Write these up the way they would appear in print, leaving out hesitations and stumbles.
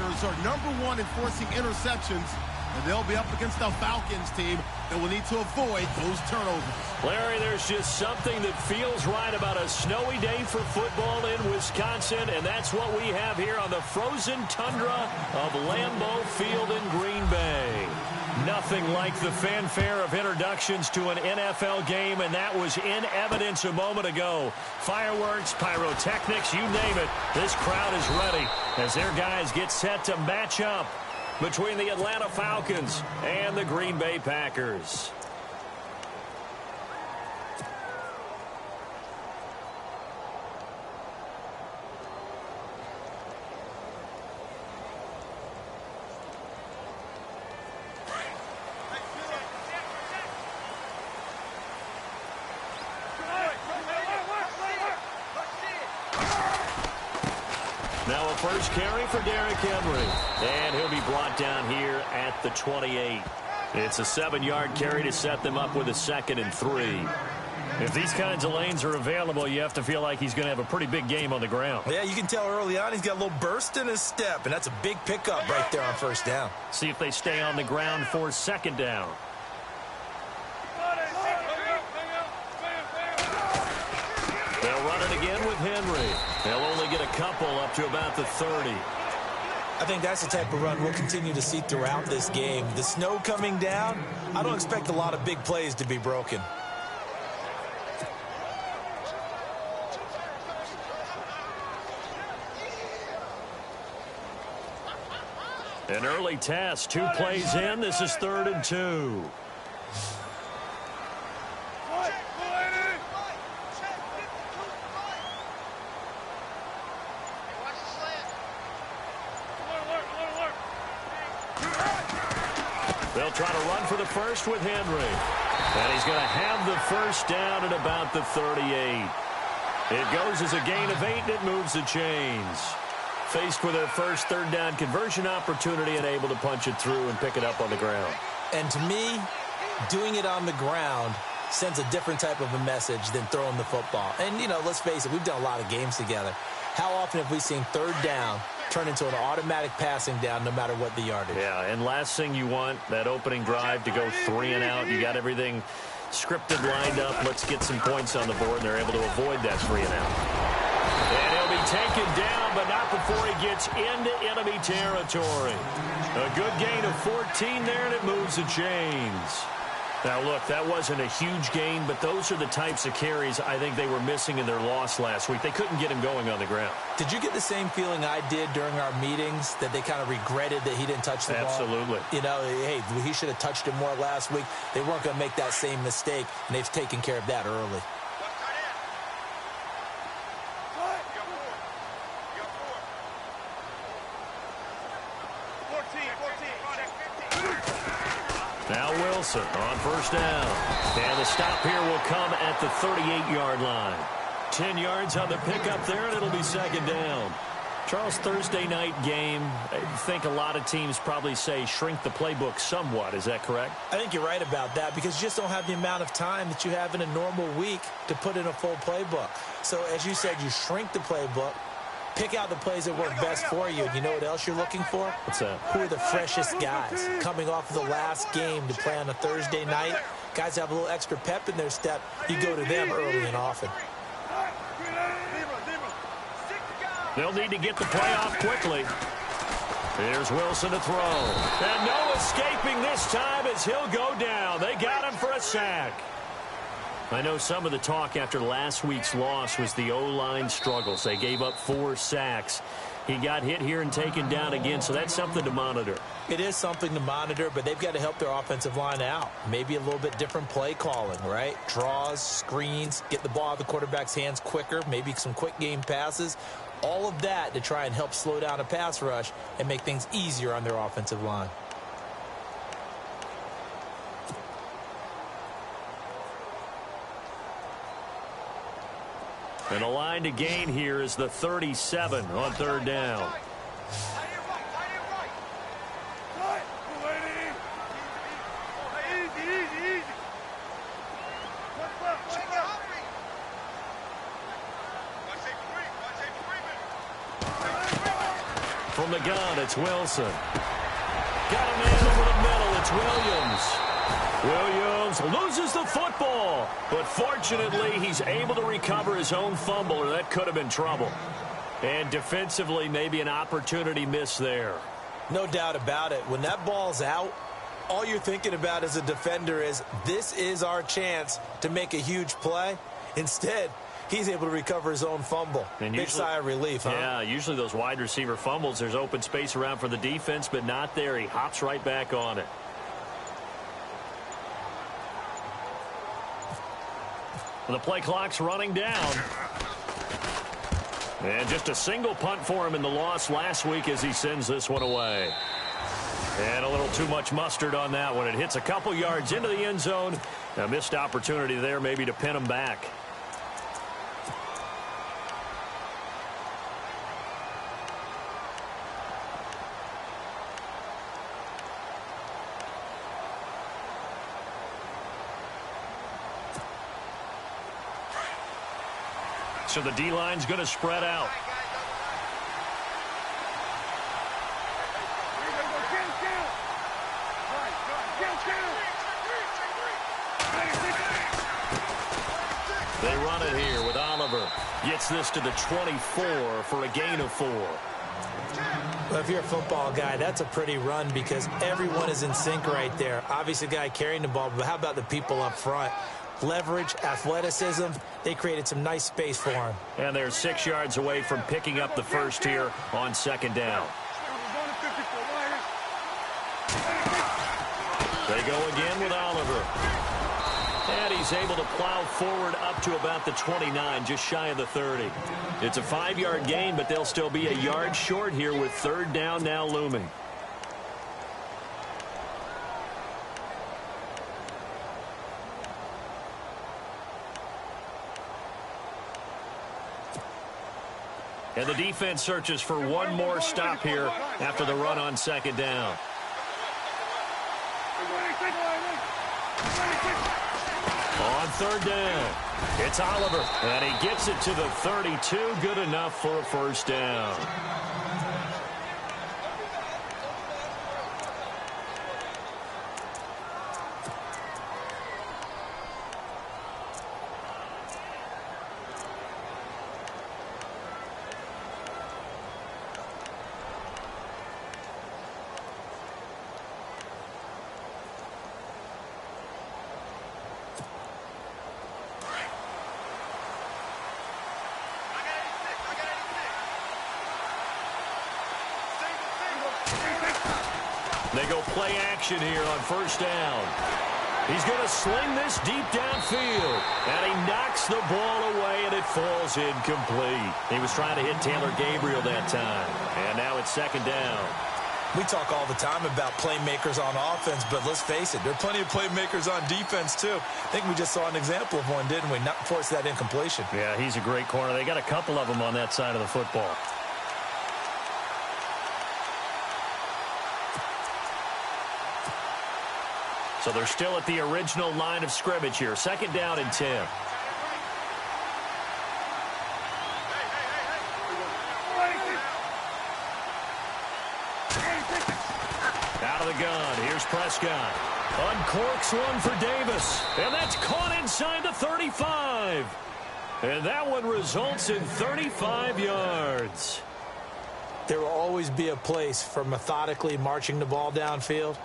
Packers are #1 in forcing interceptions, and they'll be up against the Falcons team that will need to avoid those turnovers. Larry, there's just something that feels right about a snowy day for football in Wisconsin, and that's what we have here on the frozen tundra of Lambeau Field in Green Bay. Nothing like the fanfare of introductions to an NFL game, and that was in evidence a moment ago. Fireworks, pyrotechnics, you name it. This crowd is ready as their guys get set to match up between the Atlanta Falcons and the Green Bay Packers. Now a first carry for Derrick Henry. And he'll be brought down here at the 28. It's a 7-yard carry to set them up with a 2nd and 3. If these kinds of lanes are available, you have to feel like he's going to have a pretty big game on the ground. Yeah, you can tell early on he's got a little burst in his step, and that's a big pickup right there on first down. See if they stay on the ground for 2nd down. They'll run it again with Henry. They'll only get a couple up to about the 30. I think that's the type of run we'll continue to see throughout this game. The snow coming down, I don't expect a lot of big plays to be broken. An early test, 2 plays in. This is 3rd and 2. They'll try to run for the first with Henry. And he's going to have the first down at about the 38. It goes as a gain of 8, and it moves the chains. Faced with their first 3rd down conversion opportunity and able to punch it through and pick it up on the ground. And to me, doing it on the ground sends a different type of a message than throwing the football. And, you know, let's face it, we've done a lot of games together. How often have we seen 3rd down turn into an automatic passing down no matter what the yardage? Yeah, and last thing you want, that opening drive to go 3 and out. You got everything scripted, lined up. Let's get some points on the board, and they're able to avoid that 3 and out. And he'll be taken down, but not before he gets into enemy territory. A good gain of 14 there, and it moves the chains. Now, look, that wasn't a huge gain, but those are the types of carries I think they were missing in their loss last week. They couldn't get him going on the ground. Did you get the same feeling I did during our meetings, that they kind of regretted that he didn't touch the ball? Absolutely. You know, hey, he should have touched it more last week. They weren't going to make that same mistake, and they've taken care of that early. Now Wilson on first down. And the stop here will come at the 38-yard line. 10 yards on the pickup there, and it'll be 2nd down. Charles, Thursday night game, I think a lot of teams probably say shrink the playbook somewhat. Is that correct? I think you're right about that, because you just don't have the amount of time that you have in a normal week to put in a full playbook. So, as you said, you shrink the playbook, pick out the plays that work best for you. And you know what else you're looking for? What's that? Who are the freshest guys coming off of the last game to play on a Thursday night? Guys have a little extra pep in their step. You go to them early and often. They'll need to get the play off quickly. Here's Wilson to throw. And no escaping this time as he'll go down. They got him for a sack. I know some of the talk after last week's loss was the O-line struggles. They gave up 4 sacks. He got hit here and taken down again, so that's something to monitor. It is something to monitor, but they've got to help their offensive line out. Maybe a little bit different play calling, right? Draws, screens, get the ball out of the quarterback's hands quicker, maybe some quick game passes. All of that to try and help slow down a pass rush and make things easier on their offensive line. And a line to gain here is the 37 on 3rd down. From From the gun, it's Wilson. Got a man over the middle. It's Williams. Williams loses the football. But fortunately, he's able to recover his own fumble, or that could have been trouble. And defensively, maybe an opportunity miss there. No doubt about it. When that ball's out, all you're thinking about as a defender is, this is our chance to make a huge play. Instead, he's able to recover his own fumble. And big sigh of relief, huh? Yeah, usually those wide receiver fumbles, there's open space around for the defense, but not there. He hops right back on it. The play clock's running down. And just a single punt for him in the loss last week as he sends this one away. And a little too much mustard on that one. It hits a couple yards into the end zone. A missed opportunity there maybe to pin him back. So the D-line's going to spread out. They run it here with Oliver. Gets this to the 24 for a gain of 4. Well, if you're a football guy, that's a pretty run because everyone is in sync right there. Obviously, the guy carrying the ball, but how about the people up front? Leverage, athleticism, they created some nice space for him. And they're 6 yards away from picking up the first here on second down. They go again with Oliver. And he's able to plow forward up to about the 29, just shy of the 30. It's a 5-yard gain, but they'll still be a yard short here with third down now looming. And the defense searches for one more stop here after the run on second down. On third down, it's Oliver, and he gets it to the 32. Good enough for a first down. They go play action here on first down. He's going to sling this deep downfield. And he knocks the ball away, and it falls incomplete. He was trying to hit Taylor Gabriel that time. And now it's second down. We talk all the time about playmakers on offense, but let's face it, there are plenty of playmakers on defense, too. I think we just saw an example of one, didn't we? Not force that incompletion. Yeah, he's a great corner. They got a couple of them on that side of the football. So they're still at the original line of scrimmage here. Second down and 10. Out of the gun. Here's Prescott. Uncorks one for Davis. And that's caught inside the 35. And that one results in 35 yards. There will always be a place for methodically marching the ball downfield.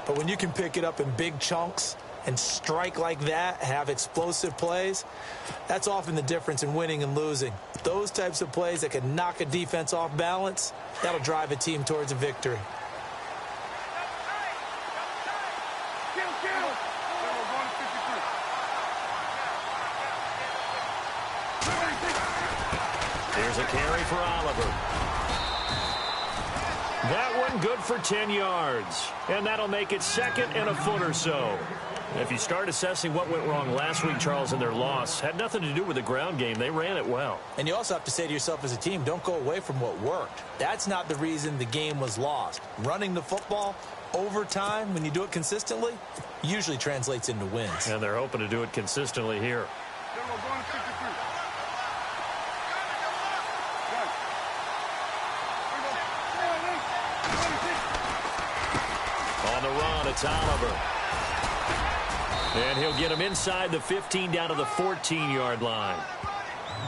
But when you can pick it up in big chunks and strike like that, have explosive plays, that's often the difference in winning and losing. Those types of plays that can knock a defense off balance, that'll drive a team towards a victory. Here's a carry for Oliver. That one good for 10 yards. And that'll make it second and a foot or so. If you start assessing what went wrong last week, Charles, in their loss, had nothing to do with the ground game. They ran it well. And you also have to say to yourself as a team, don't go away from what worked. That's not the reason the game was lost. Running the football over time, when you do it consistently, usually translates into wins. And they're hoping to do it consistently here. On the run, it's Oliver. And he'll get him inside the 15 down to the 14-yard line.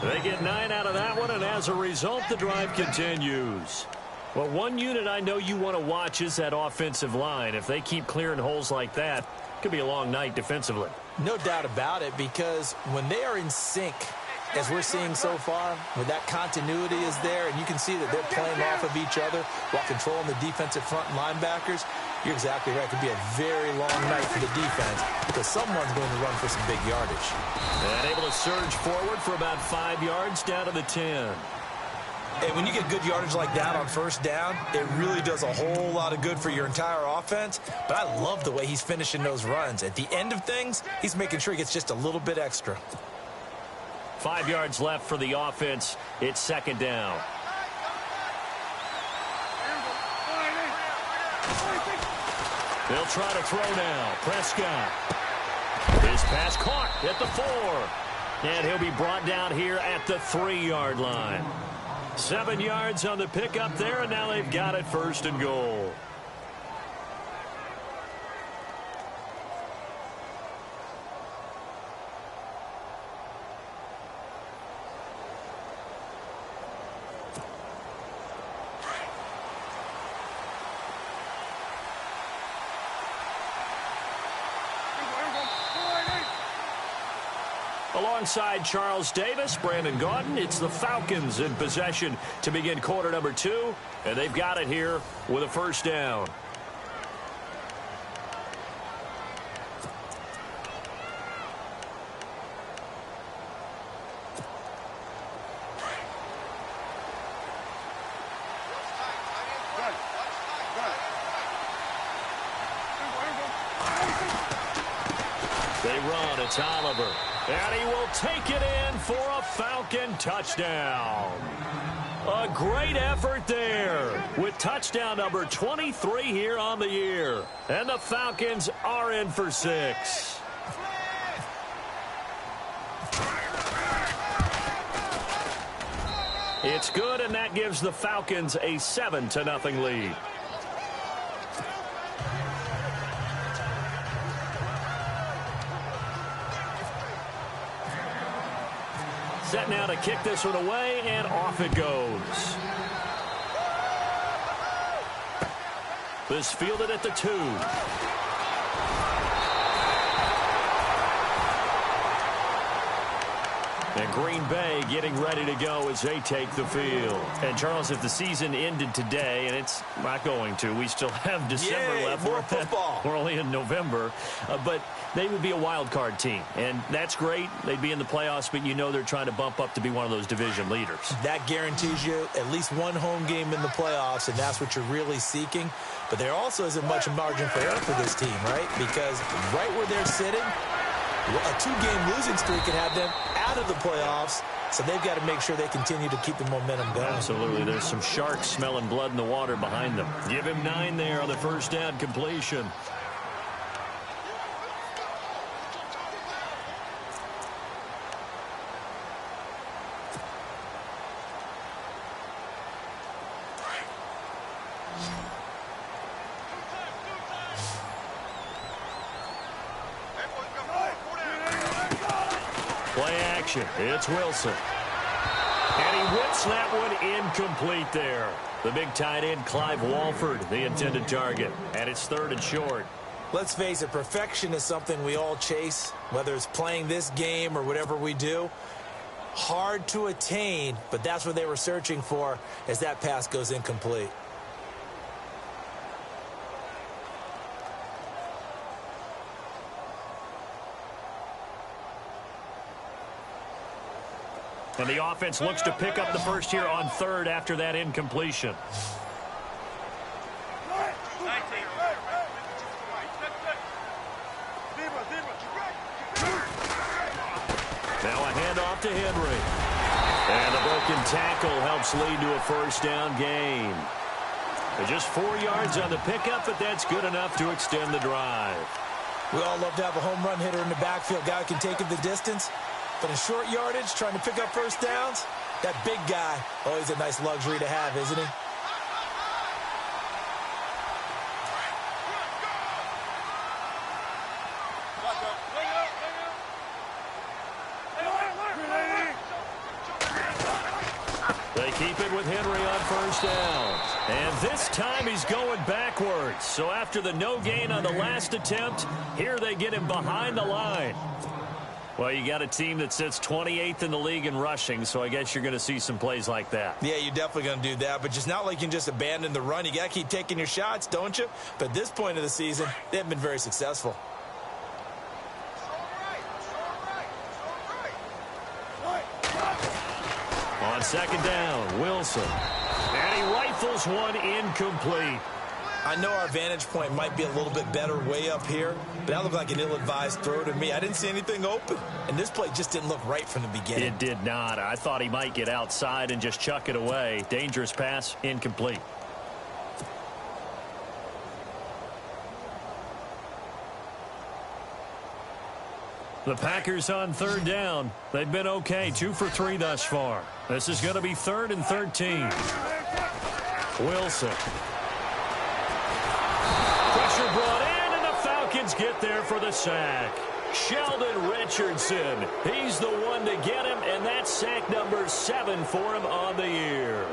They get 9 out of that one, and as a result, the drive continues. Well, one unit I know you want to watch is that offensive line. If they keep clearing holes like that, it could be a long night defensively. No doubt about it, because when they are in sync, as we're seeing so far, when that continuity is there, and you can see that they're playing off of each other while controlling the defensive front linebackers, you're exactly right. It could be a very long night for the defense because someone's going to run for some big yardage. And able to surge forward for about 5 yards down to the 10. And when you get good yardage like that on first down, it really does a whole lot of good for your entire offense. But I love the way he's finishing those runs. At the end of things, he's making sure he gets just a little bit extra. 5 yards left for the offense. It's second down. They'll try to throw now. Prescott. His pass caught at the 4. And he'll be brought down here at the 3-yard line. 7 yards on the pickup there, and now they've got it first and goal. Alongside Charles Davis, Brandon Gaudin, it's the Falcons in possession to begin quarter number 2, and they've got it here with a first down. They run, it's Oliver. And he will take it in for a Falcon touchdown. A great effort there with touchdown number 23 here on the year. And the Falcons are in for 6. It's good, and that gives the Falcons a 7-0 lead. Set now to kick this one away, and off it goes. This fielded at the 2. And Green Bay getting ready to go as they take the field. And, Charles, if the season ended today, and it's not going to, we still have December left. More football. We're only in November. But they would be a wild card team. And that's great. They'd be in the playoffs, but you know they're trying to bump up to be one of those division leaders. That guarantees you at least one home game in the playoffs, and that's what you're really seeking. But there also isn't much margin for error for this team, right? Because right where they're sitting, a 2-game losing streak can have them out of the playoffs, so they've got to make sure they continue to keep the momentum going. Absolutely. There's some sharks smelling blood in the water behind them. Give him 9 there on the first down completion. Play action. It's Wilson. And he whips that one incomplete there. The big tight end, Clive Walford, the intended target. And it's 3rd and short. Let's face it, perfection is something we all chase, whether it's playing this game or whatever we do. Hard to attain, but that's what they were searching for as that pass goes incomplete. And the offense looks to pick up the first here on 3rd after that incompletion. Now a handoff to Henry. And the broken tackle helps lead to a first down gain. Just 4 yards on the pickup, but that's good enough to extend the drive. We all love to have a home run hitter in the backfield. Guy who can take it the distance. But in short yardage, trying to pick up first downs, that big guy, always a nice luxury to have, isn't he? keep it with Henry on first down. And this time he's going backwards. So after the no gain on the last attempt, here they get him behind the line. Well, you got a team that sits 28th in the league in rushing, so I guess you're going to see some plays like that. Yeah, you're definitely going to do that, but just not like you can just abandon the run. You got to keep taking your shots, don't you? But at this point of the season, they haven't been very successful. On second down, Wilson. And he rifles one incomplete. I know our vantage point might be a little bit better way up here, but that looked like an ill-advised throw to me. I didn't see anything open, and this play just didn't look right from the beginning. It did not. I thought he might get outside and just chuck it away. Dangerous pass, incomplete. The Packers on third down. They've been okay, 2 for 3 thus far. This is going to be 3rd and 13. Wilson. Pressure brought in, and the Falcons get there for the sack. Sheldon Richardson. He's the one to get him, and that's sack number 7 for him on the year.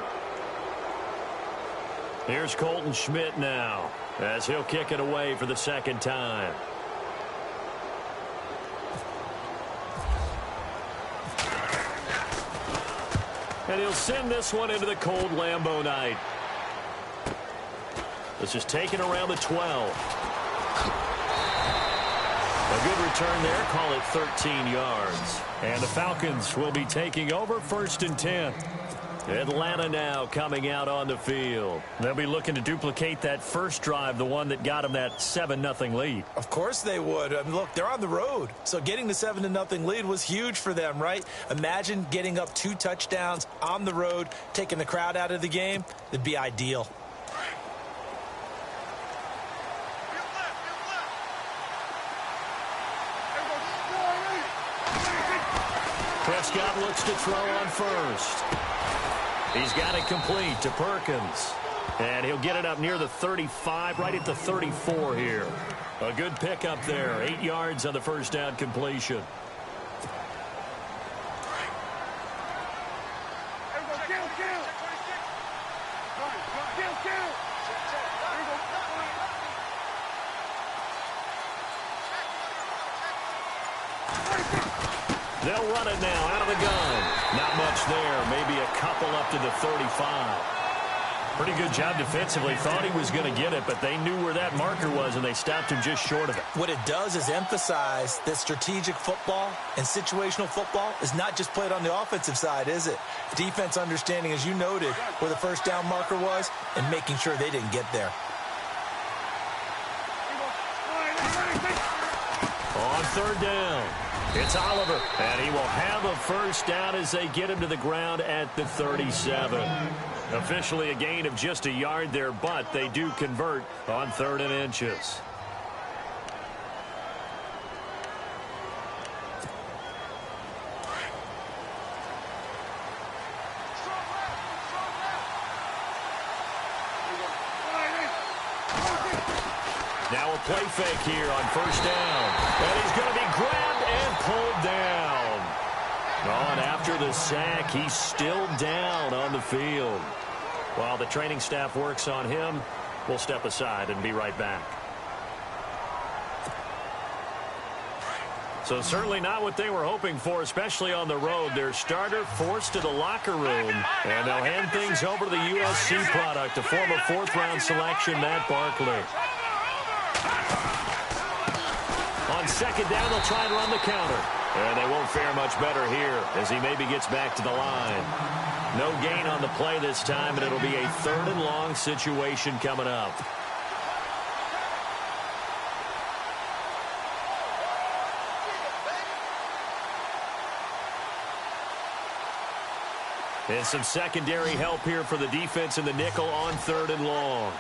Here's Colton Schmidt now, as he'll kick it away for the second time. And he'll send this one into the cold Lambeau night. This is taken around the 12. A good return there. Call it 13 yards. And the Falcons will be taking over 1st and 10. Atlanta now coming out on the field. They'll be looking to duplicate that first drive, the one that got them that 7-0 lead. Of course they would. I mean, look, they're on the road. So getting the 7-0 lead was huge for them, right? Imagine getting up 2 touchdowns on the road, taking the crowd out of the game. It'd be ideal. Prescott looks to throw on first. He's got it complete to Perkins. And he'll get it up near the 35, right at the 34 here. A good pickup there. 8 yards on the first down completion. They'll run it now out of the gun. Not much there. Maybe a couple up to the 35. Pretty good job defensively. Thought he was going to get it, but they knew where that marker was, and they stopped him just short of it. What it does is emphasize that strategic football and situational football is not just played on the offensive side, is it? Defense understanding, as you noted, where the first down marker was and making sure they didn't get there. On third down, it's Oliver, and he will have a first down as they get him to the ground at the 37. Officially a gain of just a yard there, but they do convert on 3rd and inches. Now a play fake here on first down. And he's going to be grabbed and pulled down. On after the sack, he's still down on the field. While the training staff works on him, we'll step aside and be right back. So certainly not what they were hoping for, especially on the road. Their starter forced to the locker room, and they'll hand things over to the USC product, a former 4th-round selection, Matt Barkley. On second down, they'll try and run the counter. And they won't fare much better here as he maybe gets back to the line. No gain on the play this time, and it'll be a 3rd and long situation coming up. And some secondary help here for the defense in the nickel on 3rd and long.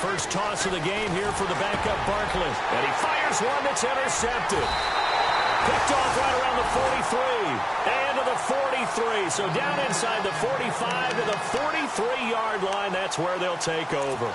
First toss of the game here for the backup Barkley. And he fires one that's intercepted. Picked off right around the 43. And to the 43. So down inside the 45 to the 43-yard line. That's where they'll take over.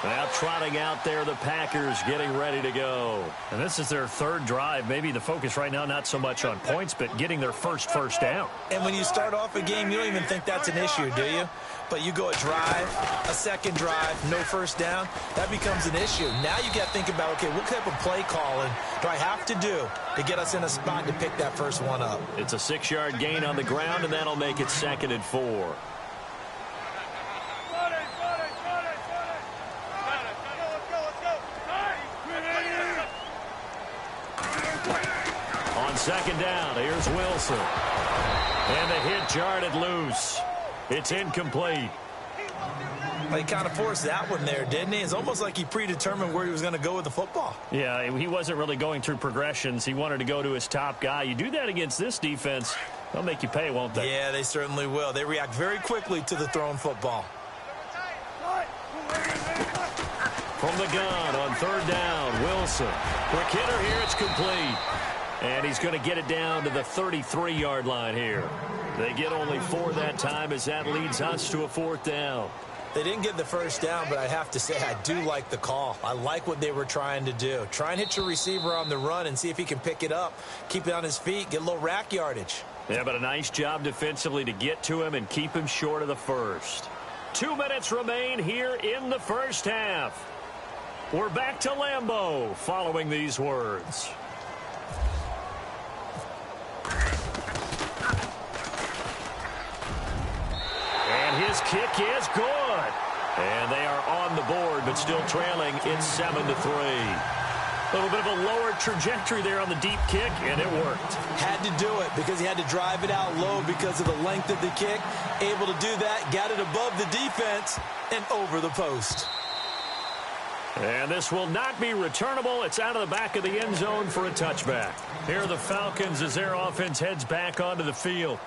Now trotting out there, the Packers getting ready to go. And this is their third drive. Maybe the focus right now not so much on points, but getting their first down. And when you start off a game, you don't even think that's an issue, do you? But you go a drive, a second drive, no first down, that becomes an issue. Now you got to think about, okay, what type of play calling do I have to do to get us in a spot to pick that first one up? It's a 6-yard gain on the ground, and that'll make it 2nd and 4. Second down, here's Wilson. And the hit jarred loose. It's incomplete. Well, he kind of forced that one there, didn't he? It's almost like he predetermined where he was going to go with the football. Yeah, he wasn't really going through progressions. He wanted to go to his top guy. You do that against this defense, they'll make you pay, won't they? Yeah, they certainly will. They react very quickly to the thrown football. From the gun on 3rd down, Wilson. Quick hitter here, it's complete. And he's going to get it down to the 33-yard line here. They get only 4 that time as that leads us to a 4th down. They didn't get the first down, but I have to say I do like the call. I like what they were trying to do. Try and hit your receiver on the run and see if he can pick it up, keep it on his feet, get a little rack yardage. Yeah, but a nice job defensively to get to him and keep him short of the first. 2 minutes remain here in the first half. We're back to Lambeau following these words. His kick is good. And they are on the board, but still trailing. It's 7-3. A little bit of a lower trajectory there on the deep kick, and it worked. Had to do it because he had to drive it out low because of the length of the kick. Able to do that, got it above the defense, and over the post. And this will not be returnable. It's out of the back of the end zone for a touchback. Here are the Falcons as their offense heads back onto the field.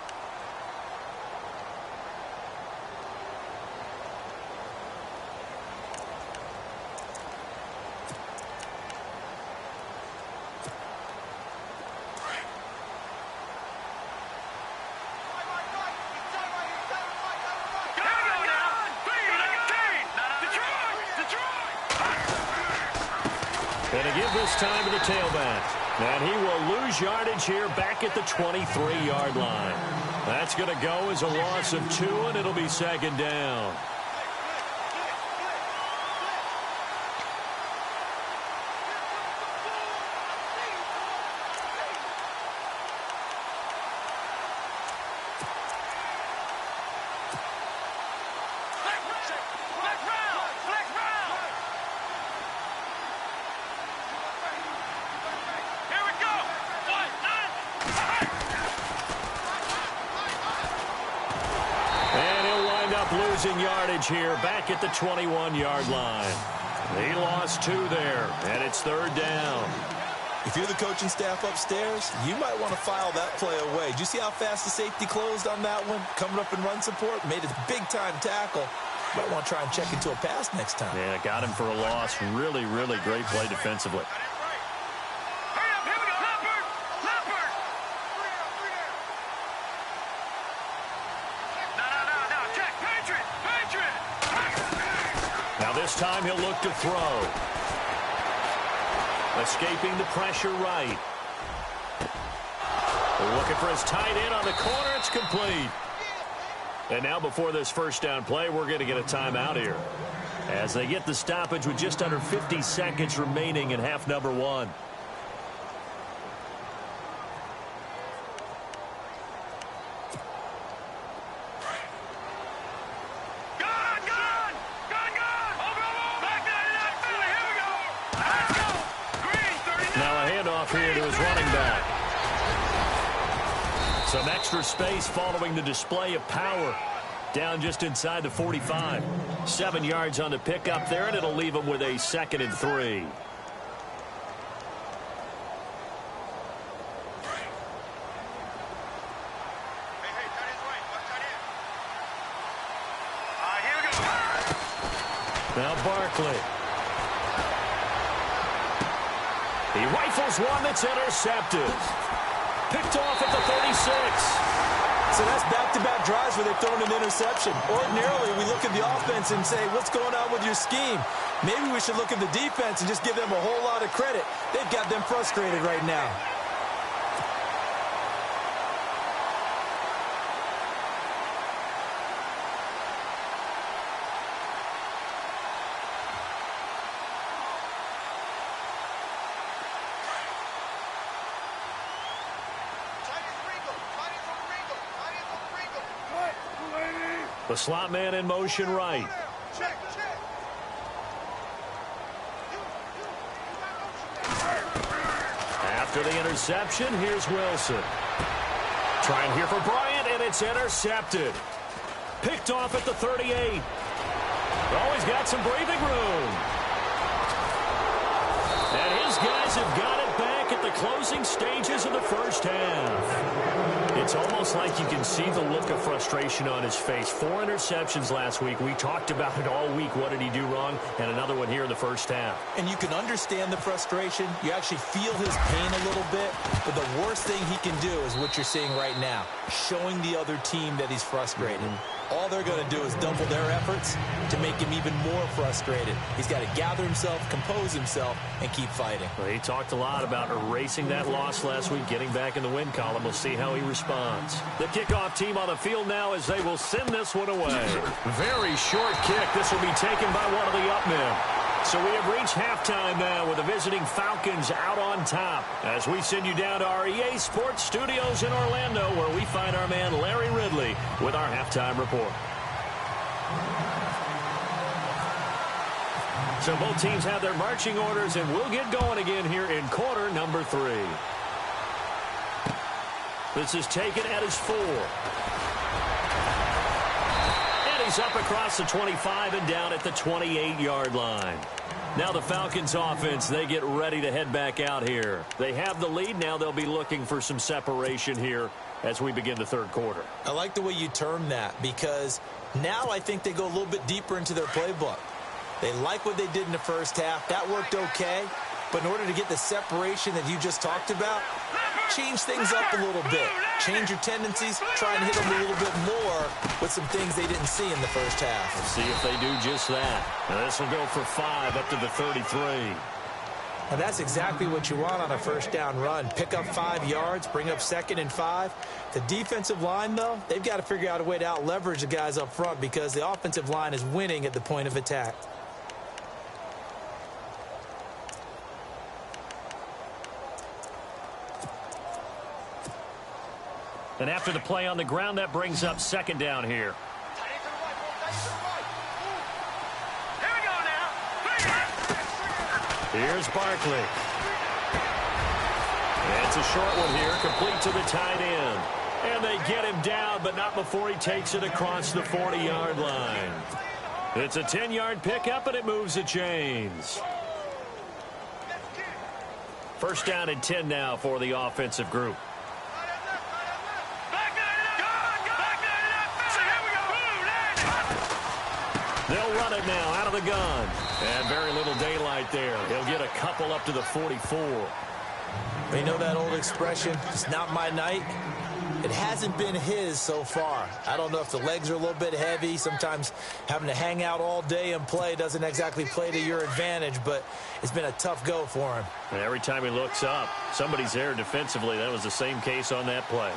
And to give this time to the tailback. And he will lose yardage here back at the 23-yard line. That's going to go as a loss of 2, and it'll be 2nd down. Losing yardage here back at the 21-yard line. He lost 2 there, and it's 3rd down. If you're the coaching staff upstairs, you might want to file that play away. Do you see how fast the safety closed on that one? Coming up in run support, made a big-time tackle. You might want to try and check into a pass next time. Yeah, got him for a loss. Really, really great play defensively. This time he'll look to throw. Escaping the pressure right. Looking for his tight end on the corner. It's complete. And now before this first down play, we're going to get a timeout here. As they get the stoppage with just under 50 seconds remaining in half number 1. Here to his running back. Some extra space following the display of power. Down just inside the 45. 7 yards on the pickup there, and it'll leave him with a 2nd and 3. Now Barkley. He rifles one that's intercepted. Picked off at the 36. So that's back-to-back drives where they've thrown an interception. Ordinarily, we look at the offense and say, what's going on with your scheme? Maybe we should look at the defense and just give them a whole lot of credit. They've got them frustrated right now. The slot man in motion right. After the interception, here's Wilson. Trying here for Bryant, and it's intercepted. Picked off at the 38. Always got some breathing room. And his guys have got it back at the closing stages of the first half. It's almost like you can see the look of frustration on his face. 4 interceptions last week. We talked about it all week. What did he do wrong? And another one here in the first half. And you can understand the frustration. You actually feel his pain a little bit. But the worst thing he can do is what you're seeing right now, showing the other team that he's frustrated. All they're going to do is double their efforts to make him even more frustrated. He's got to gather himself, compose himself, and keep fighting. Well, he talked a lot about erasing that loss last week, getting back in the win column. We'll see how he responds. The kickoff team on the field now as they will send this one away. Very short kick. This will be taken by one of the up men. So we have reached halftime now with the visiting Falcons out on top as we send you down to our EA Sports Studios in Orlando where we find our man Larry Ridley with our halftime report. So both teams have their marching orders and we'll get going again here in quarter number 3. This is taken at his 4. He's up across the 25 and down at the 28-yard line. Now the Falcons offense, they get ready to head back out here. They have the lead. Now they'll be looking for some separation here as we begin the third quarter. I like the way you term that because now I think they go a little bit deeper into their playbook. They like what they did in the first half. That worked okay. But in order to get the separation that you just talked about, change things up a little bit. Change your tendencies. Try and hit them a little bit more with some things they didn't see in the first half. Let's see if they do just that. Now this will go for 5 up to the 33. And that's exactly what you want on a first down run. Pick up 5 yards, bring up 2nd and 5. The defensive line, though, they've got to figure out a way to out-leverage the guys up front because the offensive line is winning at the point of attack. And after the play on the ground, that brings up 2nd down here. Here's Barkley. And it's a short one here, complete to the tight end. And they get him down, but not before he takes it across the 40-yard line. It's a 10-yard pickup, and it moves the chains. First down and 10 now for the offensive group. They'll run it now out of the gun. And very little daylight there. He'll get a couple up to the 44. You know that old expression, it's not my night? It hasn't been his so far. I don't know if the legs are a little bit heavy. Sometimes having to hang out all day and play doesn't exactly play to your advantage, but it's been a tough go for him. And every time he looks up, somebody's there defensively. That was the same case on that play.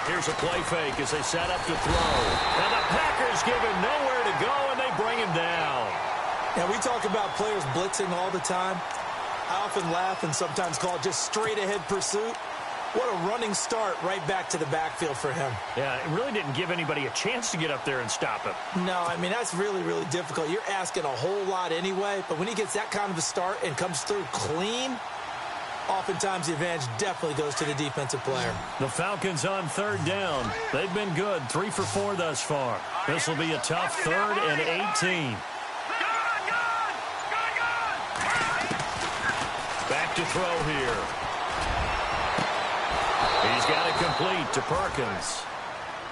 Here's a play fake as they set up to throw. And the Packers give him nowhere to go, and they bring him down. Now, we talk about players blitzing all the time. I often laugh and sometimes call it just straight-ahead pursuit. What a running start right back to the backfield for him. Yeah, it really didn't give anybody a chance to get up there and stop him. No, I mean, that's really, really difficult. You're asking a whole lot anyway, but when he gets that kind of a start and comes through clean, oftentimes the advantage definitely goes to the defensive player. The Falcons on 3rd down. They've been good, 3 for 4 thus far. This will be a tough 3rd and 18. Back to throw here. He's got it complete to Perkins.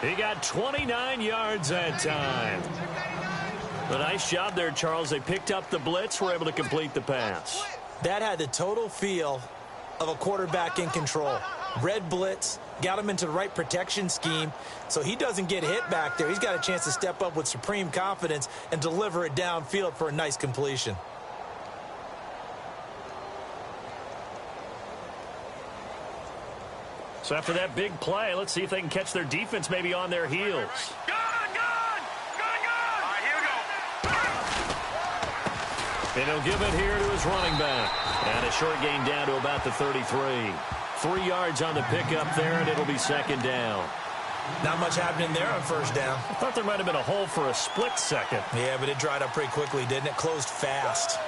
He got 29 yards that time. A nice job there, Charles. They picked up the blitz, were able to complete the pass. That had the total feel of a quarterback in control. Red blitz, got him into the right protection scheme, so he doesn't get hit back there. He's got a chance to step up with supreme confidence and deliver it downfield for a nice completion. So after that big play, let's see if they can catch their defense maybe on their heels. And he'll give it here to his running back. And a short gain down to about the 33. 3 yards on the pickup there, and it'll be second down. Not much happening there on first down. I thought there might have been a hole for a split second. Yeah, but it dried up pretty quickly, didn't it? Closed fast.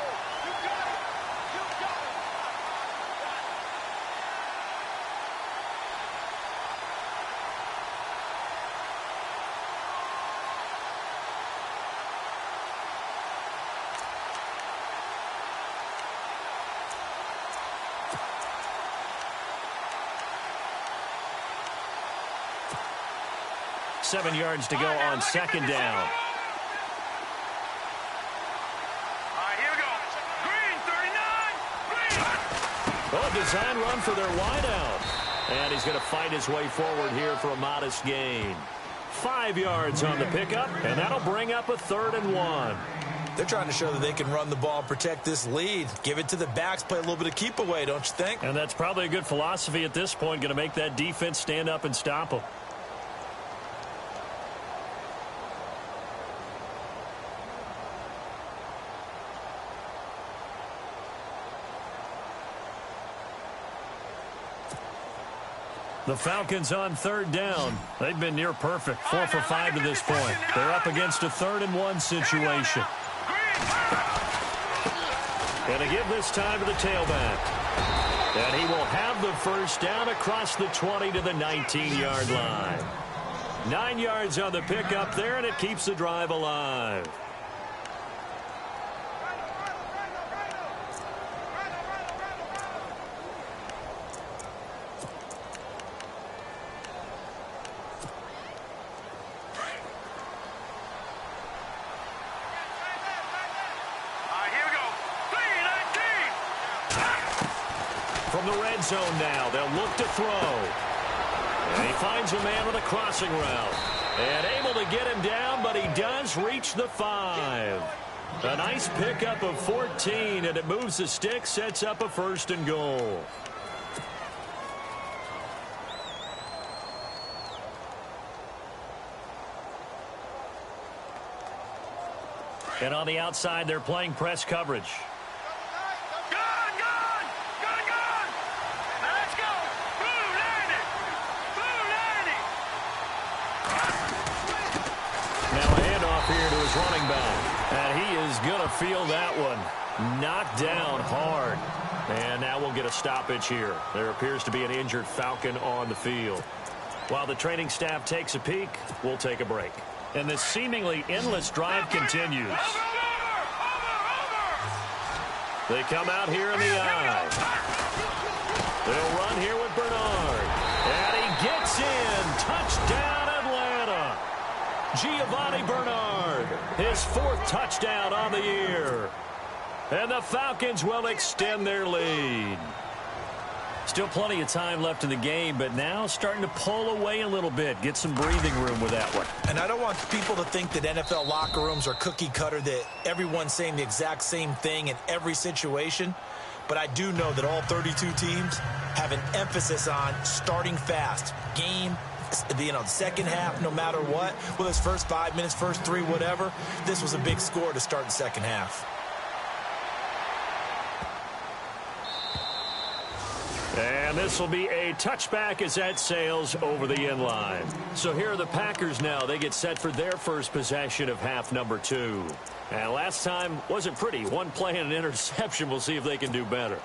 .7 yards to go on second down. Here we go. Green, 39. Oh, a design run for their wideout. And he's going to fight his way forward here for a modest gain. 5 yards on the pickup, and that'll bring up a 3rd and 1. They're trying to show that they can run the ball and protect this lead. Give it to the backs, play a little bit of keep away, don't you think? And that's probably a good philosophy at this point, going to make that defense stand up and stop them. The Falcons on 3rd down. They've been near perfect. 4 for 5 to this point. They're up against a 3rd and 1 situation. And to give this time to the tailback. And he will have the first down across the 20 to the 19-yard line. 9 yards on the pickup there, and it keeps the drive alive. From the red zone now, they'll look to throw. And he finds a man with a crossing route. And able to get him down, but he does reach the 5. A nice pickup of 14, and it moves the stick, sets up a 1st and goal. And on the outside, they're playing press coverage. Running back, and he is going to feel that one knocked down hard. And now we'll get a stoppage here. There appears to be an injured Falcon on the field. While the training staff takes a peek, we'll take a break. And this seemingly endless drive continues. They come out here in the eye. They'll run here with Bernard. And he gets in. Touchdown, Atlanta. Giovanni Bernard, his 4th touchdown on the year. And the Falcons will extend their lead. Still plenty of time left in the game, but now starting to pull away a little bit. Get some breathing room with that one. And I don't want people to think that NFL locker rooms are cookie cutter, that everyone's saying the exact same thing in every situation. But I do know that all 32 teams have an emphasis on starting fast. Game, second half, no matter what, whether it's first 5 minutes, first 3, whatever, this was a big score to start the second half. And this will be a touchback as that sails over the end line. So here are the Packers now. They get set for their first possession of half number 2. And last time wasn't pretty. One play and an interception. We'll see if they can do better.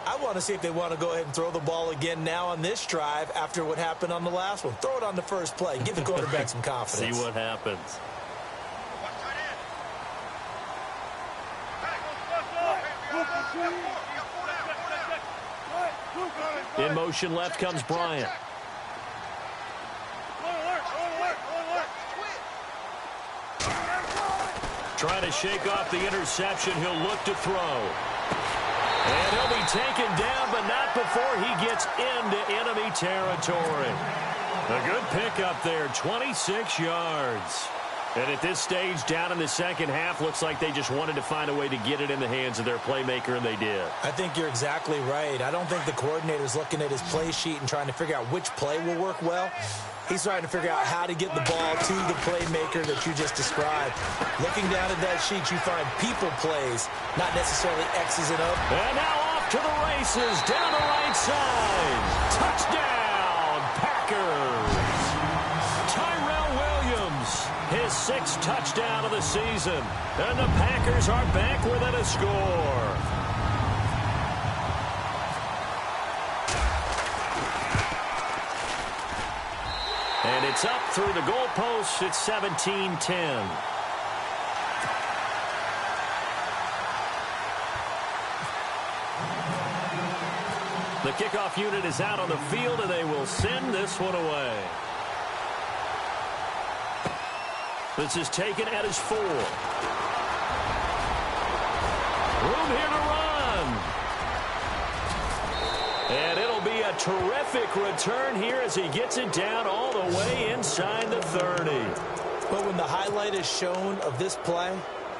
I want to see if they want to go ahead and throw the ball again now on this drive after what happened on the last one. Throw it on the first play. Give the quarterback some confidence. See what happens. In motion left comes Bryant. Trying to shake off the interception. He'll look to throw. And he'll be taken down, but not before he gets into enemy territory. A good pickup there, 26 yards. And at this stage, down in the second half, looks like they just wanted to find a way to get it in the hands of their playmaker, and they did. I think you're exactly right. I don't think the coordinator's looking at his play sheet and trying to figure out which play will work well. He's trying to figure out how to get the ball to the playmaker that you just described. Looking down at that sheet, you find people plays, not necessarily X's and O's. And now off to the races, down the right side. Touchdown, Packers. Tyrell Williams, his 6th touchdown of the season. And the Packers are back within a score. And it's up through the goalposts. It's 17-10. The kickoff unit is out on the field, and they will send this one away. This is taken at his 4. Room here to run. And it'll be a terrific return here as he gets it down all the way inside the 30. But when the highlight is shown of this play,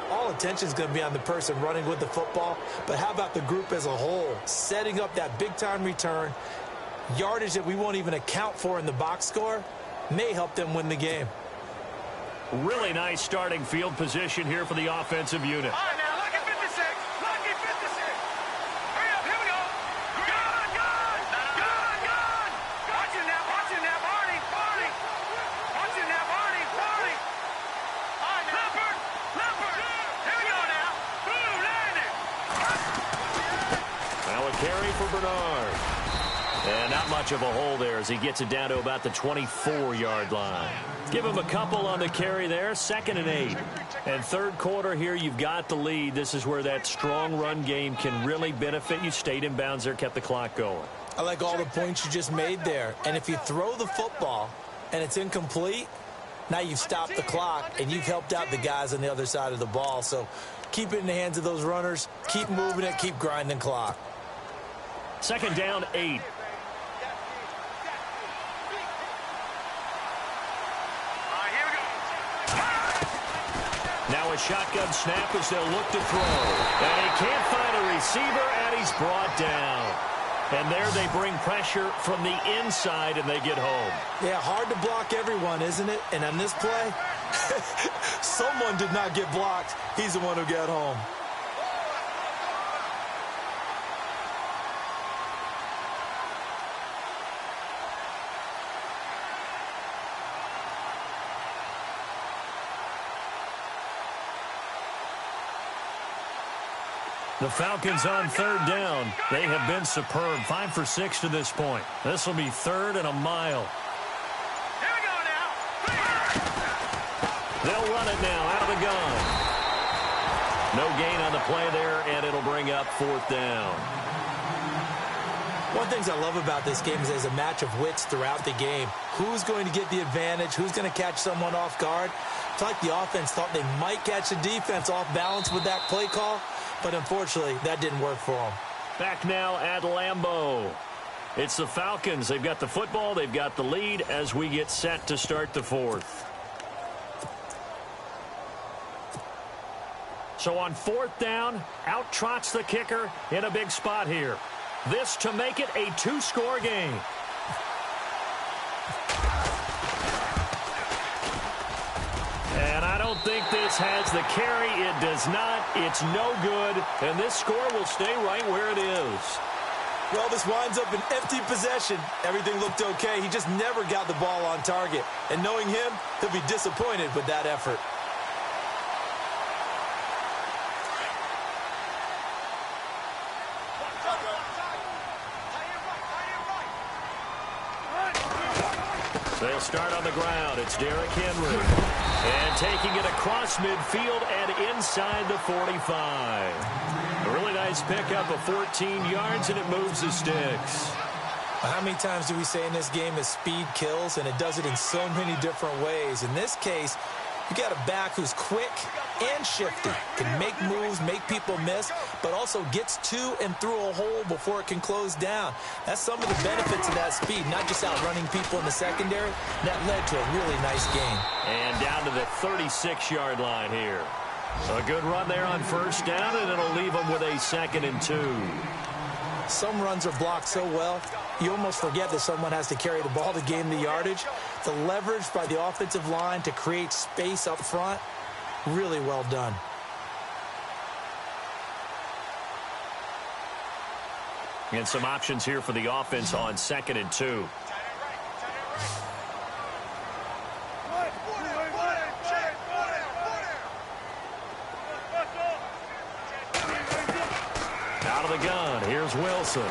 all attention is going to be on the person running with the football. But how about the group as a whole? Setting up that big-time return, yardage that we won't even account for in the box score, may help them win the game. Really nice starting field position here for the offensive unit. All right, now, lucky 56. Lucky 56. Hurry up, here we go. Gun, gun, gun, gun. Watch it now, Barney, Barney. Watch it now, Barney, Barney. All right, Leopard, Leopard. Here we go now. Boom, landing. Now a carry for Bernard. And not much of a hole there as he gets it down to about the 24-yard line. Give him a couple on the carry there, 2nd and 8. And third quarter here, you've got the lead. This is where that strong run game can really benefit you. Stayed in bounds there, kept the clock going. I like all the points you just made there. And if you throw the football and it's incomplete, now you've stopped the clock and you've helped out the guys on the other side of the ball. So keep it in the hands of those runners. Keep moving it. Keep grinding clock. 2nd down, 8. Now a shotgun snap as they'll look to throw. And he can't find a receiver, and he's brought down. And there they bring pressure from the inside, and they get home. Yeah, hard to block everyone, isn't it? And on this play, someone did not get blocked. He's the one who got home. The Falcons on 3rd down. They have been superb. 5 for 6 to this point. This will be 3rd and a mile. Here we go now. They'll run it now out of the gun. No gain on the play there, and it'll bring up 4th down. One of the things I love about this game is there's a match of wits throughout the game. Who's going to get the advantage? Who's going to catch someone off guard? It's like the offense thought they might catch the defense off balance with that play call. But unfortunately, that didn't work for them. Back now at Lambeau. It's the Falcons. They've got the football. They've got the lead as we get set to start the 4th. So on 4th down, out trots the kicker in a big spot here. This to make it a 2-score game. And I don't think this has the carry. It does not. It's no good. And this score will stay right where it is. Well, this winds up an empty possession. Everything looked okay. He just never got the ball on target. And knowing him, he'll be disappointed with that effort. They'll start on the ground. It's Derrick Henry. And taking it across midfield and inside the 45. A really nice pickup of 14 yards, and it moves the sticks. How many times do we say in this game that speed kills, and it does it in so many different ways? In this case, You got a back who's quick and shifty, can make moves, make people miss, but also gets to and through a hole before it can close down. That's some of the benefits of that speed, not just outrunning people in the secondary. That led to a really nice game. And down to the 36-yard line here. So a good run there on first down, and it'll leave them with a 2nd and 2. Some runs are blocked so well, you almost forget that someone has to carry the ball to gain the yardage. The leverage by the offensive line to create space up front, really well done. And some options here for the offense on 2nd and 2. Out of the gun, here's Wilson.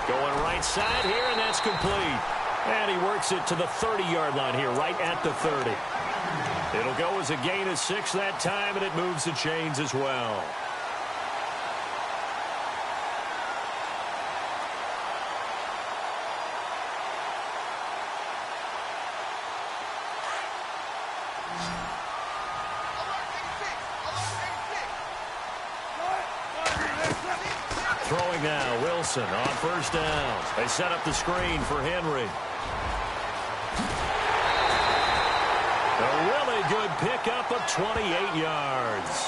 Going right side here, and that's complete. And he works it to the 30-yard line here, right at the 30. It'll go as a gain of 6 that time, and it moves the chains as well. Throwing now, Wilson on first down. They set up the screen for Henry. A really good pickup of 28 yards.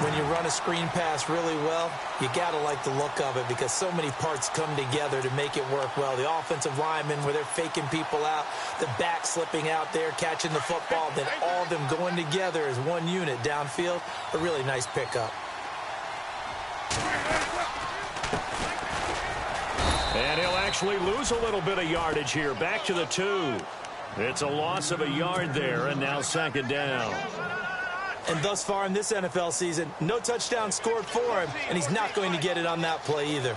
When you run a screen pass really well, you got to like the look of it because so many parts come together to make it work well. The offensive linemen, where they're faking people out, the back slipping out there, catching the football, then all of them going together as one unit downfield. A really nice pickup. And he'll actually lose a little bit of yardage here. Back to the 2. It's a loss of a yard there, and now 2nd down. And thus far in this NFL season, no touchdown scored for him, and he's not going to get it on that play either.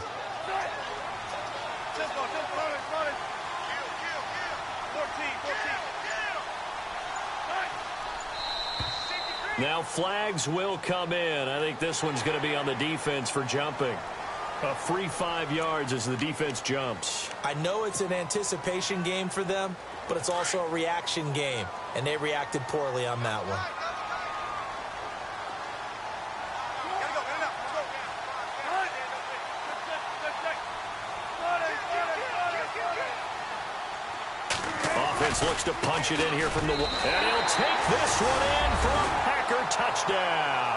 Now flags will come in. I think this one's going to be on the defense for jumping. A free 5 yards as the defense jumps. I know it's an anticipation game for them, but it's also a reaction game, and they reacted poorly on that one. Offense looks to punch it in here from the wall. And he'll take this one in for a Packer touchdown.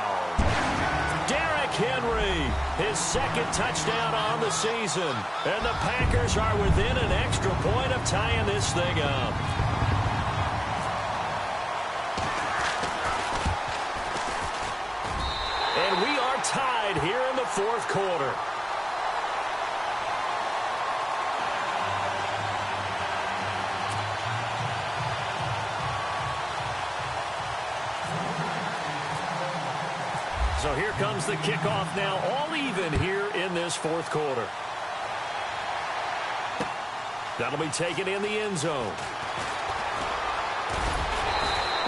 Derrick Henry, his 2nd touchdown on the season. And the Packers are within an extra point of tying this thing up. And we are tied here in the 4th quarter. So here comes the kickoff now, all even here in this 4th quarter. That'll be taken in the end zone.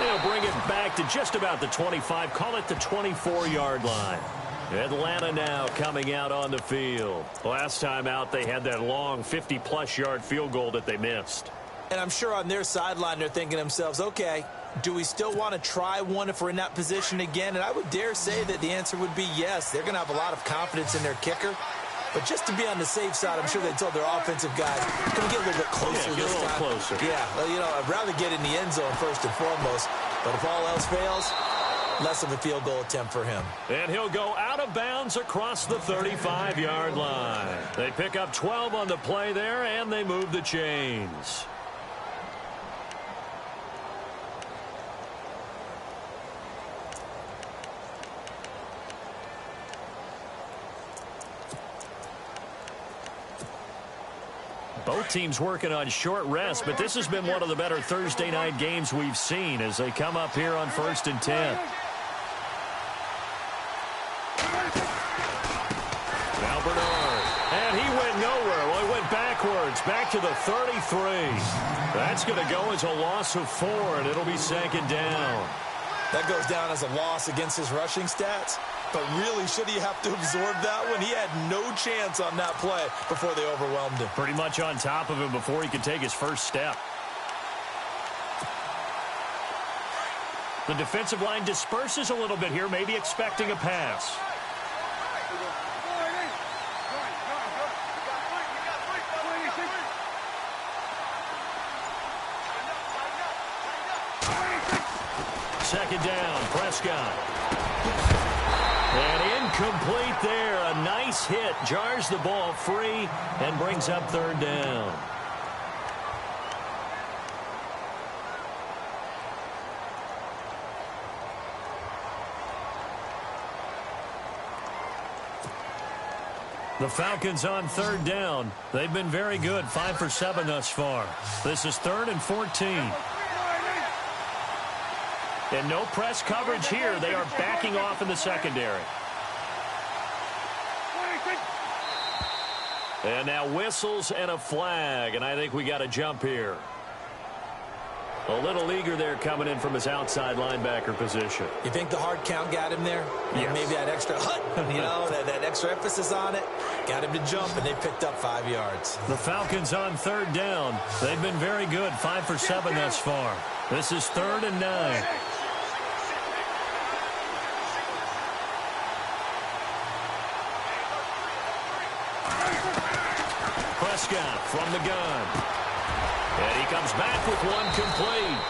They'll bring it back to just about the 25, call it the 24-yard line. Atlanta now coming out on the field. Last time out, they had that long 50-plus yard field goal that they missed. And I'm sure on their sideline they're thinking to themselves, okay, do we still want to try one if we're in that position again? And I would dare say that the answer would be yes. They're going to have a lot of confidence in their kicker. But just to be on the safe side, I'm sure they told their offensive guys, can we get a little bit closer this time? Get a little closer. Yeah, well, you know, I'd rather get in the end zone first and foremost. But if all else fails, less of a field goal attempt for him. And he'll go out of bounds across the 35-yard line. They pick up 12 on the play there, and they move the chains. Both teams working on short rest, but this has been one of the better Thursday night games we've seen as they come up here on 1st and 10. Now Bernard, and he went nowhere. Well, he went backwards, back to the 33. That's going to go as a loss of 4, and it'll be 2nd down. That goes down as a loss against his rushing stats. But really, should he have to absorb that one? He had no chance on that play before they overwhelmed him. Pretty much on top of him before he could take his first step. The defensive line disperses a little bit here, maybe expecting a pass. Second down, Prescott. And incomplete there. A nice hit. Jars the ball free and brings up third down. The Falcons on third down. They've been very good, 5 for 7 thus far. This is 3rd and 14. And no press coverage here. They are backing off in the secondary. And now whistles and a flag, and I think we got a jump here. A little eager there coming in from his outside linebacker position. You think the hard count got him there? Yes. Maybe that extra that extra emphasis on it got him to jump, and they picked up 5 yards. The Falcons on third down. They've been very good, 5 for 7 thus far. This is 3rd and 9. Prescott from the gun. And he comes back with one complete.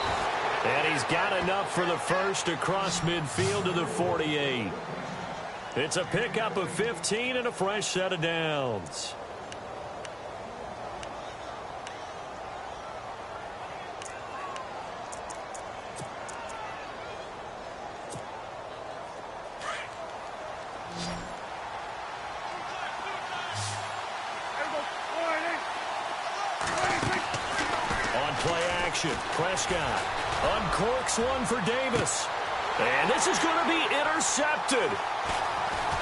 And he's got enough for the first across midfield to the 48. It's a pickup of 15 and a fresh set of downs. Prescott uncorks one for Davis. And this is going to be intercepted.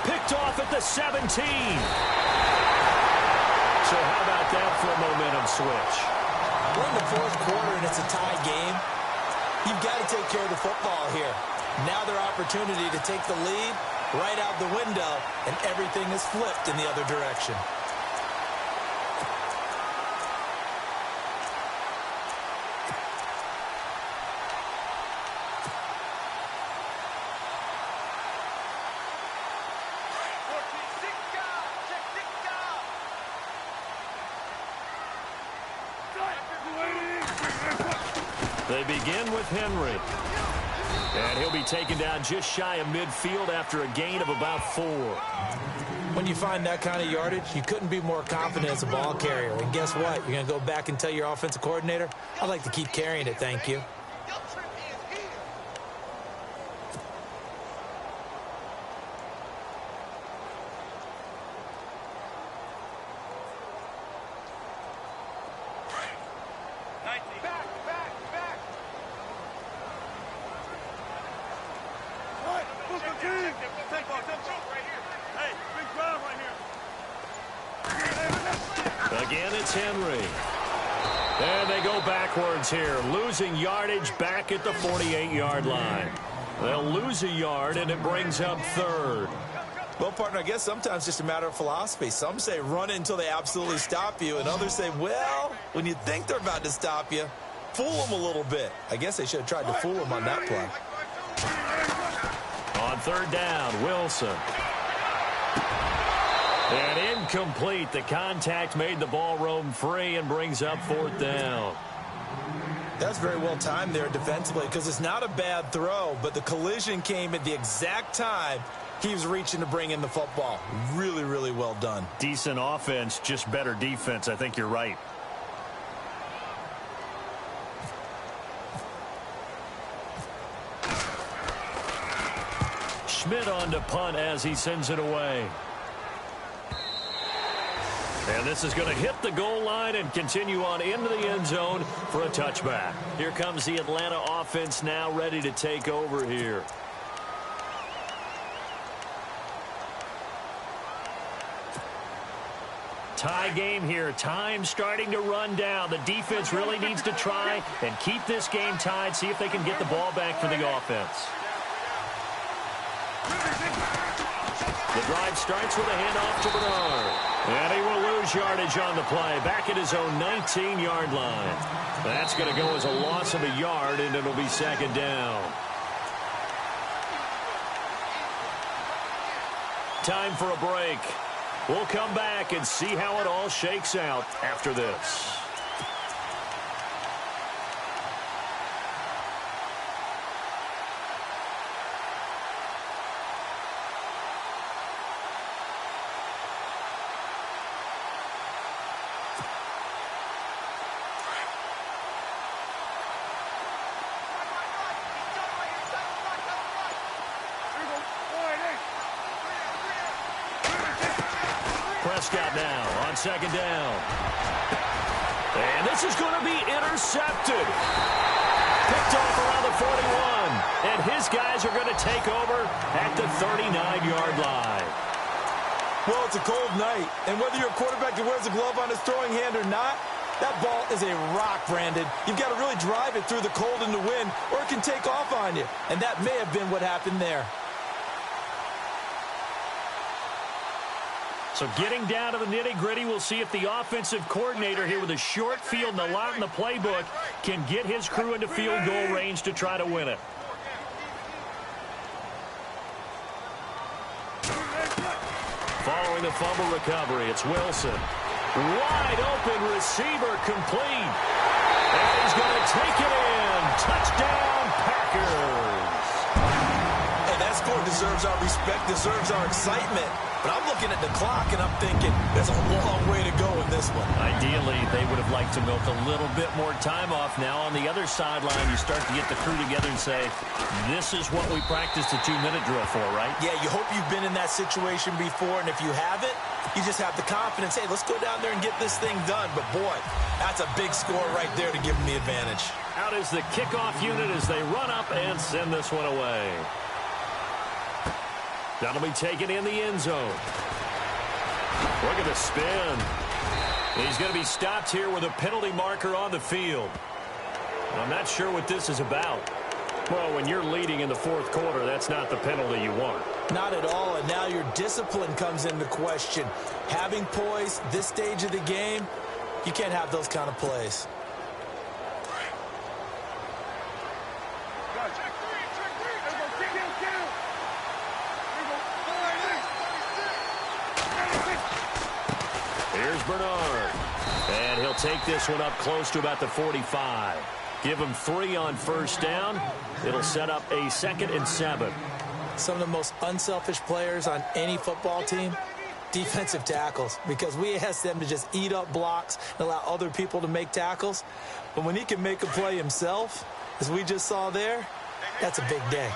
Picked off at the 17. So how about that for a momentum switch? We're in the 4th quarter and it's a tie game. You've got to take care of the football here. Now their opportunity to take the lead right out the window, and everything is flipped in the other direction. They begin with Henry. And he'll be taken down just shy of midfield after a gain of about 4. When you find that kind of yardage, you couldn't be more confident as a ball carrier. And guess what? You're going to go back and tell your offensive coordinator, I'd like to keep carrying it, thank you. Again, it's Henry. And they go backwards here, losing yardage back at the 48-yard line. They'll lose a yard, and it brings up 3rd. Well, partner, I guess sometimes it's just a matter of philosophy. Some say run it until they absolutely stop you, and others say, well, when you think they're about to stop you, fool them a little bit. I guess they should have tried to fool them on that play. On 3rd down, Wilson. And incomplete. The contact made the ball roam free and brings up 4th down. That's very well timed there defensively, because it's not a bad throw, but the collision came at the exact time he was reaching to bring in the football. Really, really well done. Decent offense, just better defense. I think you're right. Schmidt on to punt as he sends it away. And this is going to hit the goal line and continue on into the end zone for a touchback. Here comes the Atlanta offense now ready to take over here. Tie game here. Time starting to run down. The defense really needs to try and keep this game tied, see if they can get the ball back for the offense. The drive starts with a handoff to Bernard. And he will lose yardage on the play. Back at his own 19-yard line. That's going to go as a loss of a yard, and it'll be 2nd down. Time for a break. We'll come back and see how it all shakes out after this. Prescott now on second down. And this is going to be intercepted. Picked off around the 41. And his guys are going to take over at the 39-yard line. Well, it's a cold night, and whether you're a quarterback that wears a glove on his throwing hand or not, that ball is a rock, Brandon. You've got to really drive it through the cold and the wind, or it can take off on you. And that may have been what happened there. So getting down to the nitty-gritty, we'll see if the offensive coordinator here with a short field and a lot in the playbook can get his crew into field goal range to try to win it. Following the fumble recovery, it's Wilson. Wide open receiver complete. And he's going to take it in. Touchdown, Packers. Hey, that score deserves our respect, deserves our excitement. But I'm looking at the clock, and I'm thinking there's a long way to go in this one. Ideally, they would have liked to milk a little bit more time off. Now, on the other sideline, you start to get the crew together and say, this is what we practiced the 2-minute drill for, right? Yeah, you hope you've been in that situation before, and if you haven't, you just have the confidence, hey, let's go down there and get this thing done. But, boy, that's a big score right there to give them the advantage. Out is the kickoff unit as they run up and send this one away. That'll be taken in the end zone. Look at the spin. He's going to be stopped here with a penalty marker on the field. I'm not sure what this is about. Well, when you're leading in the fourth quarter, that's not the penalty you want. Not at all, and now your discipline comes into question. Having poise this stage of the game, you can't have those kind of plays. Here's Bernard. And he'll take this one up close to about the 45. Give him 3 on first down. It'll set up a 2nd and 7. Some of the most unselfish players on any football team, defensive tackles, because we ask them to just eat up blocks and allow other people to make tackles. But when he can make a play himself, as we just saw there, that's a big day.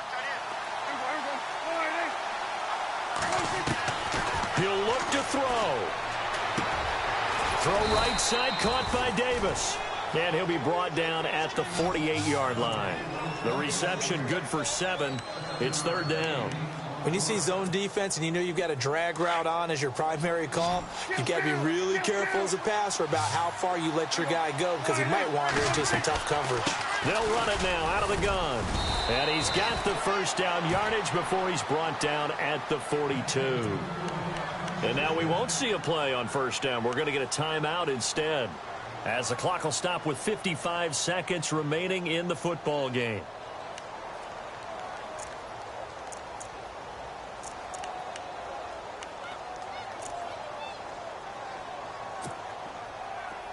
He'll look to throw. Throw right side, caught by Davis. And he'll be brought down at the 48-yard line. The reception good for 7. It's 3rd down. When you see zone defense and you know you've got a drag route on as your primary call, you've got to be really careful as a passer about how far you let your guy go because he might wander into some tough coverage. They'll run it now out of the gun. And he's got the first down yardage before he's brought down at the 42. And now we won't see a play on first down. We're going to get a timeout instead, as the clock will stop with 55 seconds remaining in the football game.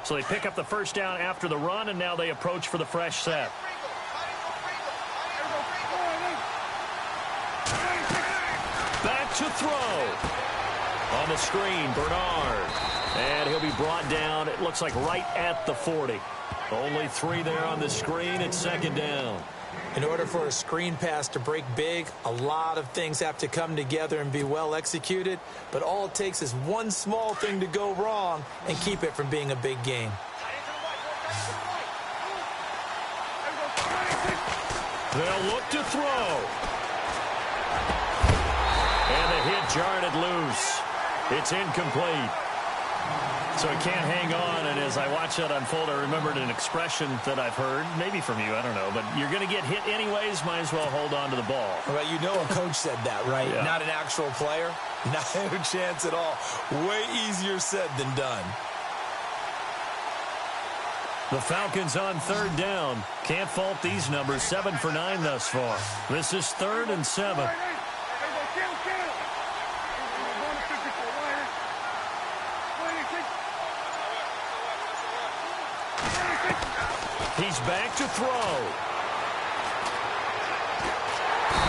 So they pick up the first down after the run, and now they approach for the fresh set. Back to throw. On the screen, Bernard. And he'll be brought down, it looks like right at the 40. Only 3 there on the screen. It's 2nd down. In order for a screen pass to break big, a lot of things have to come together and be well executed. But all it takes is one small thing to go wrong and keep it from being a big game. They'll look to throw. And the hit jarred it loose. It's incomplete. So he can't hang on, and as I watch that unfold, I remembered an expression that I've heard, maybe from you, I don't know, but you're going to get hit anyways, might as well hold on to the ball. Well, you know a coach said that, right? Yeah. Not an actual player. Not a chance at all. Way easier said than done. The Falcons on 3rd down. Can't fault these numbers. 7 for 9 thus far. This is 3rd and 7. He's back to throw.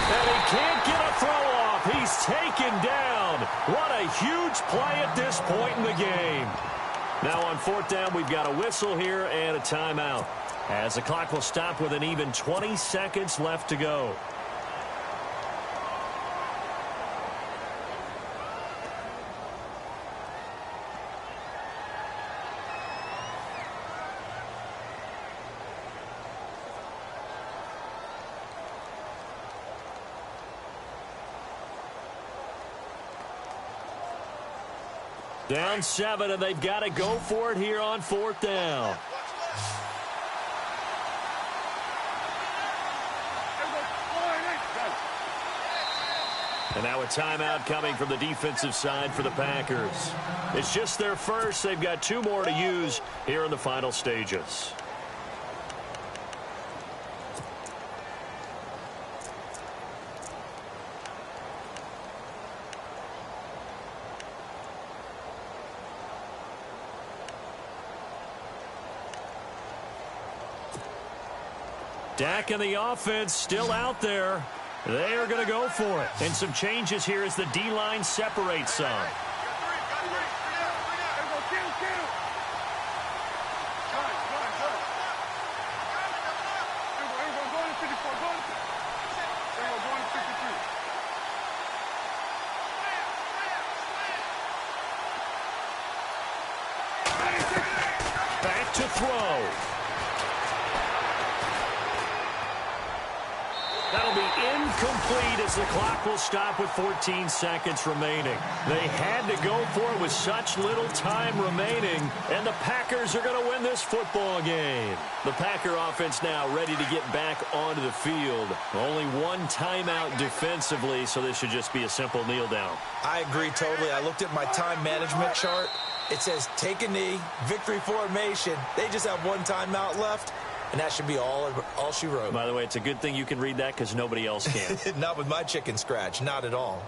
And he can't get a throw off. He's taken down. What a huge play at this point in the game. Now on fourth down, we've got a whistle here and a timeout, as the clock will stop with an even 20 seconds left to go. Down 7, and they've got to go for it here on fourth down. And now a timeout coming from the defensive side for the Packers. It's just their first. They've got 2 more to use here in the final stages. Dak and the offense still out there. They are going to go for it. And some changes here as the D-line separates some. Back to throw. That'll be incomplete as the clock will stop with 14 seconds remaining. They had to go for it with such little time remaining, and the Packers are going to win this football game. The Packer offense now ready to get back onto the field. Only one timeout defensively, so this should just be a simple kneel down. I agree totally. I looked at my time management chart. It says take a knee, victory formation. They just have one timeout left. And that should be all she wrote. By the way, it's a good thing you can read that because nobody else can. Not with my chicken scratch. Not at all.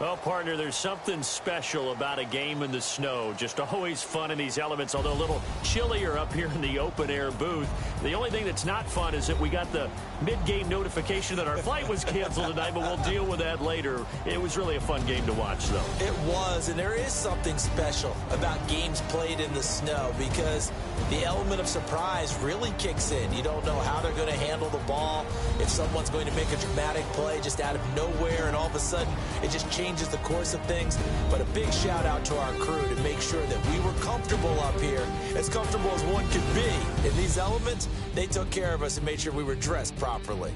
Well, partner, there's something special about a game in the snow. Just always fun in these elements, although a little chillier up here in the open-air booth. The only thing that's not fun is that we got the mid-game notification that our flight was canceled tonight, but we'll deal with that later. It was really a fun game to watch, though. It was, and there is something special about games played in the snow because the element of surprise really kicks in. You don't know how they're going to handle the ball, if someone's going to make a dramatic play just out of nowhere, and all of a sudden it just changes the course of things. But a big shout out to our crew to make sure that we were comfortable up here, as comfortable as one could be. In these elements, they took care of us and made sure we were dressed properly.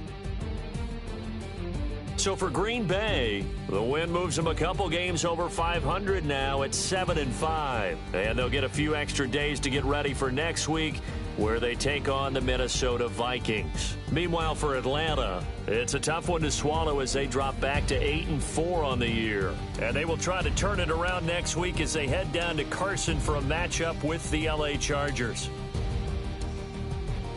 So for Green Bay, the win moves them a couple games over 500 now at 7-5. And they'll get a few extra days to get ready for next week, where they take on the Minnesota Vikings. Meanwhile, for Atlanta, it's a tough one to swallow as they drop back to 8-4 on the year. And they will try to turn it around next week as they head down to Carson for a matchup with the LA Chargers.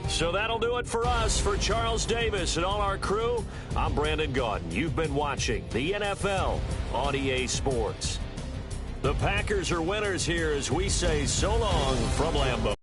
So that'll do it for us. For Charles Davis and all our crew, I'm Brandon Gaudin. You've been watching the NFL on EA Sports. The Packers are winners here as we say so long from Lambeau.